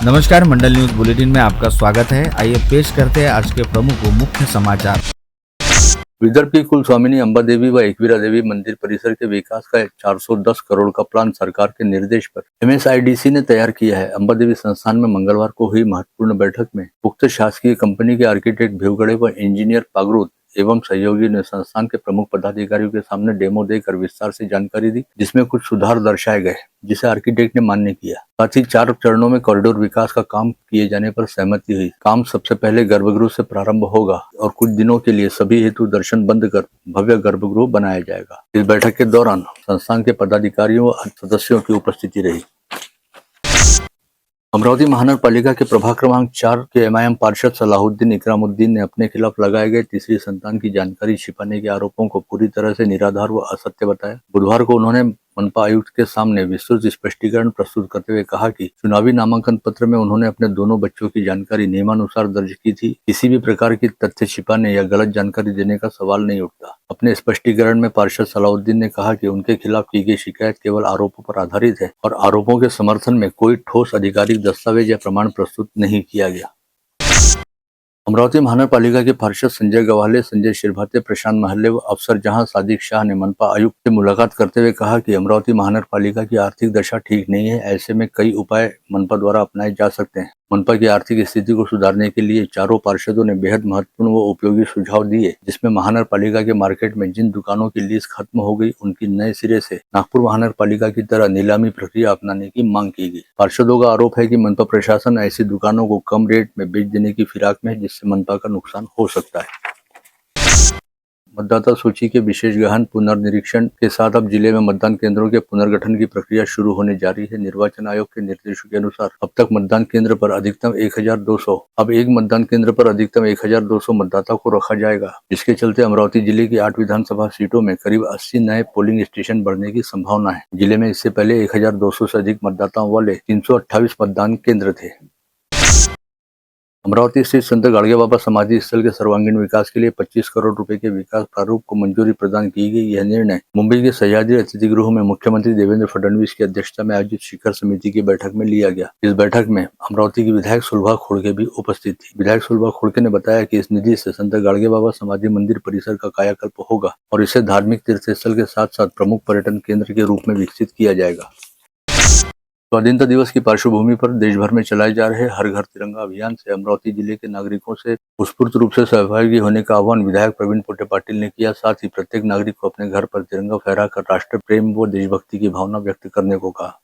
नमस्कार, मंडल news bulletin में आपका स्वागत है। आइए पेश करते हैं आज के प्रमुख व मुख्य समाचार। विदर्भ की कुल स्वामिनी अंबा देवी व एकवीरा देवी मंदिर परिसर के विकास का 410 करोड़ का प्लान सरकार के निर्देश पर MSIDC ने तैयार किया है। अंबा देवी संस्थान में मंगलवार को हुई महत्वपूर्ण बैठक में उक्त शासकीय कंपनी के आर्किटेक्ट भिवगड़े व इंजीनियर पागरूद एवं सहयोगी ने संस्थान के प्रमुख पदाधिकारियों के सामने डेमो देकर विस्तार से जानकारी दी, जिसमें कुछ सुधार दर्शाए गए, जिसे आर्किटेक्ट ने मान्य किया। साथ ही 4 चरणों में कॉरिडोर विकास का काम किए जाने पर सहमति हुई। काम सबसे पहले गर्भगृह से प्रारंभ होगा और कुछ दिनों के लिए सभी हेतु दर्शन बंद कर भव्य गर्भगृह बनाया जाएगा। इस बैठक के दौरान संस्थान के पदाधिकारियों व सदस्यों की उपस्थिति रही। अमरावती महानगर पालिका के प्रभाग क्रमांक 4 के MIM पार्षद सलाहुद्दीन इकरामुद्दीन ने अपने खिलाफ लगाए गए तीसरी संतान की जानकारी छिपाने के आरोपों को पूरी तरह से निराधार व असत्य बताया। बुधवार को उन्होंने मनपा आयुक्त के सामने विस्तृत स्पष्टीकरण प्रस्तुत करते हुए कहा कि चुनावी नामांकन पत्र में उन्होंने अपने दोनों बच्चों की जानकारी नियमानुसार दर्ज की थी। किसी भी प्रकार की तथ्य छिपाने या गलत जानकारी देने का सवाल नहीं उठता। अपने स्पष्टीकरण में पार्षद सलाहुद्दीन ने कहा कि उनके खिलाफ की गई शिकायत केवल आरोपों पर आधारित है और आरोपों के समर्थन में कोई ठोस आधिकारिक दस्तावेज या प्रमाण प्रस्तुत नहीं किया गया। अमरावती महानगर पालिका के पार्षद संजय गवाले, संजय शिरभाते, प्रशांत महले व अफसर जहां सादिक शाह ने मनपा आयुक्त से मुलाकात करते हुए कहा कि अमरावती महानगर पालिका की आर्थिक दशा ठीक नहीं है। ऐसे में कई उपाय मनपा द्वारा अपनाए जा सकते हैं। मनपा की आर्थिक स्थिति को सुधारने के लिए चारों पार्षदों ने बेहद महत्वपूर्ण व उपयोगी सुझाव दिए, जिसमें महानगर पालिका के मार्केट में जिन दुकानों की लीज खत्म हो गई उनकी नए सिरे से नागपुर महानगर पालिका की तरह नीलामी प्रक्रिया अपनाने की मांग की गई। पार्षदों का आरोप है कि मनपा प्रशासन ऐसी दुकानों को कम रेट में बेच देने की फिराक में है, जिससे मनपा का नुकसान हो सकता है। मतदाता सूची के विशेष गहन पुनर्निरीक्षण के साथ अब जिले में मतदान केंद्रों के पुनर्गठन की प्रक्रिया शुरू होने जा रही है। निर्वाचन आयोग के निर्देशों के अनुसार अब तक मतदान केंद्र पर अधिकतम 1200 अब एक मतदान केंद्र पर अधिकतम 1200 मतदाता को रखा जाएगा, जिसके चलते अमरावती जिले की 8 विधानसभा सीटों में करीब 80 नए पोलिंग स्टेशन बढ़ने की संभावना है। जिले में इससे पहले 1200 से अधिक मतदाताओं वाले 328 मतदान केंद्र थे। अमरावती स्थित संत गाड़गे बाबा समाधि स्थल के सर्वांगीण विकास के लिए 25 करोड़ रुपए के विकास प्रारूप को मंजूरी प्रदान की गई। यह निर्णय मुंबई के सह्याद्री अतिथि गृह में मुख्यमंत्री देवेंद्र फडणवीस की अध्यक्षता में आयोजित शिखर समिति की बैठक में लिया गया। इस बैठक में अमरावती की विधायक सुलभा खोड़के भी उपस्थित थी। विधायक सुलभा खोड़के ने बताया कि इस निधि से संत गाड़गे बाबा समाधि मंदिर परिसर का कायाकल्प होगा और इसे धार्मिक तीर्थ स्थल के साथ साथ प्रमुख पर्यटन केंद्र के रूप में विकसित किया जाएगा। स्वाधीनता दिवस की पार्श्वभूमि पर देश भर में चलाए जा रहे हर घर तिरंगा अभियान से अमरावती जिले के नागरिकों से उत्स्फूर्त रूप से सहभागी होने का आह्वान विधायक प्रवीण पोटे पाटिल ने किया। साथ ही प्रत्येक नागरिक को अपने घर पर तिरंगा फहराकर राष्ट्र प्रेम व देशभक्ति की भावना व्यक्त करने को कहा।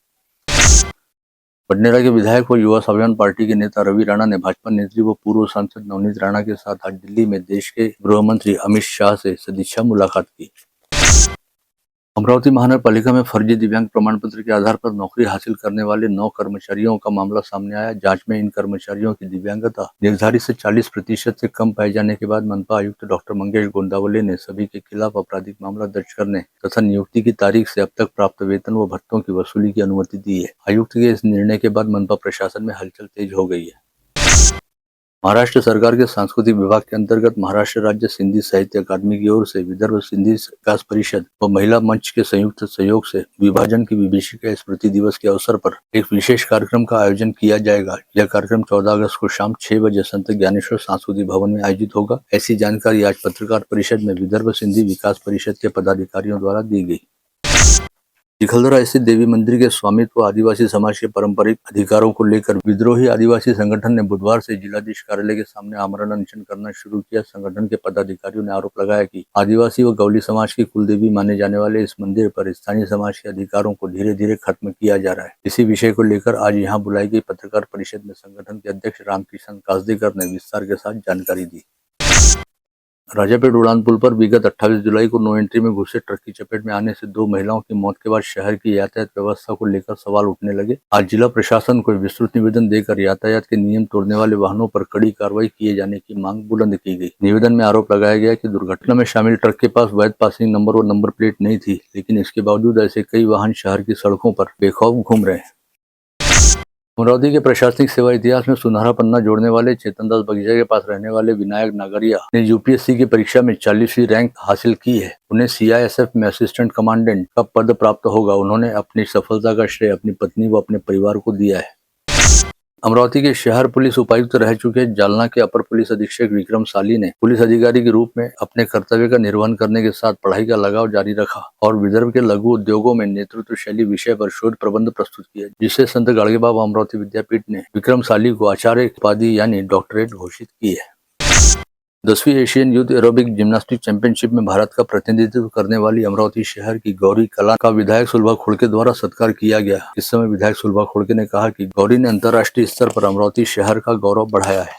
बडनेरा के विधायक व युवा स्वाभिमान पार्टी के नेता रवि राणा ने भाजपा नेत्री व पूर्व सांसद नवनीत राणा के साथ आज दिल्ली में देश के गृह मंत्री अमित शाह से सदिच्छा मुलाकात की। अमरावती महानगर पालिका में फर्जी दिव्यांग प्रमाण पत्र के आधार पर नौकरी हासिल करने वाले 9 कर्मचारियों का मामला सामने आया। जांच में इन कर्मचारियों की दिव्यांगता निर्धारित से 40% से कम पाए जाने के बाद मनपा आयुक्त डॉक्टर मंगेश गोंदावले ने सभी के खिलाफ आपराधिक मामला दर्ज करने तथा नियुक्ति की तारीख से अब तक प्राप्त वेतन व भत्तों की वसूली की अनुमति दी है। आयुक्त के इस निर्णय के बाद मनपा प्रशासन में हलचल तेज हो गई है। महाराष्ट्र सरकार के सांस्कृतिक विभाग के अंतर्गत महाराष्ट्र राज्य सिंधी साहित्य अकादमी की ओर से विदर्भ सिंधी विकास परिषद व महिला मंच के संयुक्त सहयोग से विभाजन की विभीषिका स्मृति दिवस के अवसर पर एक विशेष कार्यक्रम का आयोजन किया जाएगा। यह कार्यक्रम 14 अगस्त को शाम 6 बजे संत ज्ञानेश्वर सांस्कृतिक भवन में आयोजित होगा। ऐसी जानकारी आज पत्रकार परिषद में विदर्भ सिंधी विकास परिषद के पदाधिकारियों द्वारा दी गई। चिखलदरा स्थित देवी मंदिर के स्वामित्व आदिवासी समाज के पारंपरिक अधिकारों को लेकर विद्रोही आदिवासी संगठन ने बुधवार से जिलाधीश कार्यालय के सामने आमरण अनशन करना शुरू किया। संगठन के पदाधिकारियों ने आरोप लगाया कि आदिवासी व गौली समाज की कुलदेवी माने जाने वाले इस मंदिर पर स्थानीय समाज के अधिकारों को धीरे धीरे खत्म किया जा रहा है। इसी विषय को लेकर आज यहाँ बुलाई गई पत्रकार परिषद में संगठन के अध्यक्ष रामकिशन कासदेकर ने विस्तार के साथ जानकारी दी। राजापेट उड़ान पुल पर विगत 28 जुलाई को नो एंट्री में घुसे ट्रक की चपेट में आने से 2 महिलाओं की मौत के बाद शहर की यातायात व्यवस्था को लेकर सवाल उठने लगे। आज जिला प्रशासन को विस्तृत निवेदन देकर यातायात के नियम तोड़ने वाले वाहनों पर कड़ी कार्रवाई किए जाने की मांग बुलंद की गई। निवेदन में आरोप लगाया गया कि दुर्घटना में शामिल ट्रक के पास वैध पासिंग नंबर और नंबर प्लेट नहीं थी, लेकिन इसके बावजूद ऐसे कई वाहन शहर की सड़कों पर बेखौफ घूम रहे हैं। अमरावती के प्रशासनिक सेवा इतिहास में सुनहरा पन्ना जोड़ने वाले चेतन दास बगीचा के पास रहने वाले विनायक नागरिया ने यूपीएससी की परीक्षा में 40वीं रैंक हासिल की है। उन्हें CISF में असिस्टेंट कमांडेंट का पद प्राप्त होगा। उन्होंने अपनी सफलता का श्रेय अपनी पत्नी व अपने परिवार को दिया है। अमरावती के शहर पुलिस उपायुक्त रह चुके जालना के अपर पुलिस अधीक्षक विक्रम साली ने पुलिस अधिकारी के रूप में अपने कर्तव्य का निर्वहन करने के साथ पढ़ाई का लगाव जारी रखा और विदर्भ के लघु उद्योगों में नेतृत्व शैली विषय पर शोध प्रबंध प्रस्तुत किया, जिसे संत गाड़गेबाबा अमरावती विद्यापीठ ने विक्रम साली को आचार्य उपाधि यानी डॉक्टरेट घोषित की है। 10वीं Asian youth aerobic gymnastic championship में भारत का प्रतिनिधित्व करने वाली अमरावती शहर की गौरी कला का विधायक सुलभा खोड़के द्वारा सत्कार किया गया। इस समय विधायक सुलभा खोड़के ने कहा कि गौरी ने अंतर्राष्ट्रीय स्तर पर अमरावती शहर का गौरव बढ़ाया है।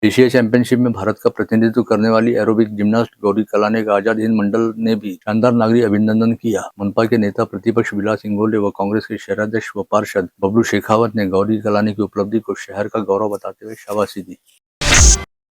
एशिया चैंपियनशिप में भारत का प्रतिनिधित्व करने वाली एरोबिक जिम्नास्ट गौरी कलाने का आजाद हिंद मंडल ने भी शानदार नागरिक अभिनंदन किया। मनपा के नेता प्रतिपक्ष विलास इंगोले व कांग्रेस के शहराध्यक्ष व पार्षद बबलू शेखावत ने गौरी कलाने की उपलब्धि को शहर का गौरव बताते हुए शाबाशी दी।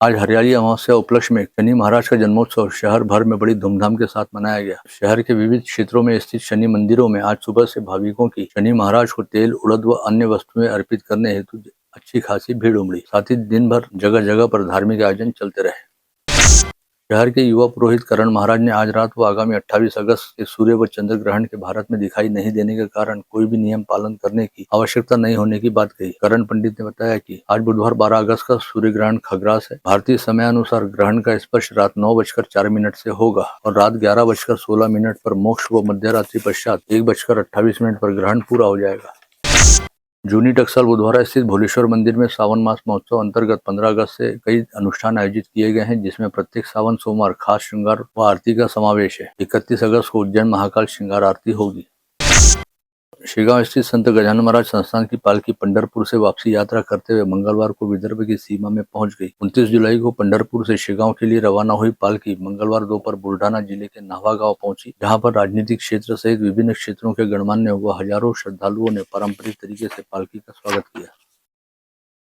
आज हरियाली अमावस्या उपलक्ष्य में शनि महाराज का जन्मोत्सव शहर भर में बड़ी धूमधाम के साथ मनाया गया। शहर के विविध क्षेत्रों में स्थित शनि मंदिरों में आज सुबह से भाविकों की शनि महाराज को तेल, उड़द व अन्य वस्तुएं अर्पित करने हेतु अच्छी खासी भीड़ उमड़ी। साथ ही दिन भर जगह जगह पर धार्मिक आयोजन चलते रहे। शहर के युवा पुरोहित करण महाराज ने आज रात व आगामी 28 अगस्त के सूर्य व चंद्र ग्रहण के भारत में दिखाई नहीं देने के कारण कोई भी नियम पालन करने की आवश्यकता नहीं होने की बात कही। करण पंडित ने बताया कि आज बुधवार 12 अगस्त का सूर्य ग्रहण खग्रास है। भारतीय समयानुसार ग्रहण का स्पर्श रात 9:04 से होगा और रात 11:16 पर मोक्ष व मध्य रात्रि पश्चात 1:28 पर ग्रहण पूरा हो जाएगा। जूनी टकसाल बुधवारा स्थित भोलेश्वर मंदिर में सावन मास महोत्सव अंतर्गत 15 अगस्त से कई अनुष्ठान आयोजित किए गए हैं, जिसमें प्रत्येक सावन सोमवार खास श्रृंगार व आरती का समावेश है। 31 अगस्त को उज्जैन महाकाल श्रृंगार आरती होगी। शेगांव स्थित संत गजानन महाराज संस्थान की पालकी पंढरपुर से वापसी यात्रा करते हुए मंगलवार को विदर्भ की सीमा में पहुंच गई। 29 जुलाई को पंढरपुर से शेगांव के लिए रवाना हुई पालकी मंगलवार दोपहर बुल्ढाना जिले के नावा गांव पहुंची, जहां पर राजनीतिक क्षेत्र सहित विभिन्न क्षेत्रों के गणमान्य व हजारों श्रद्धालुओं ने पारंपरिक तरीके से पालकी का स्वागत किया।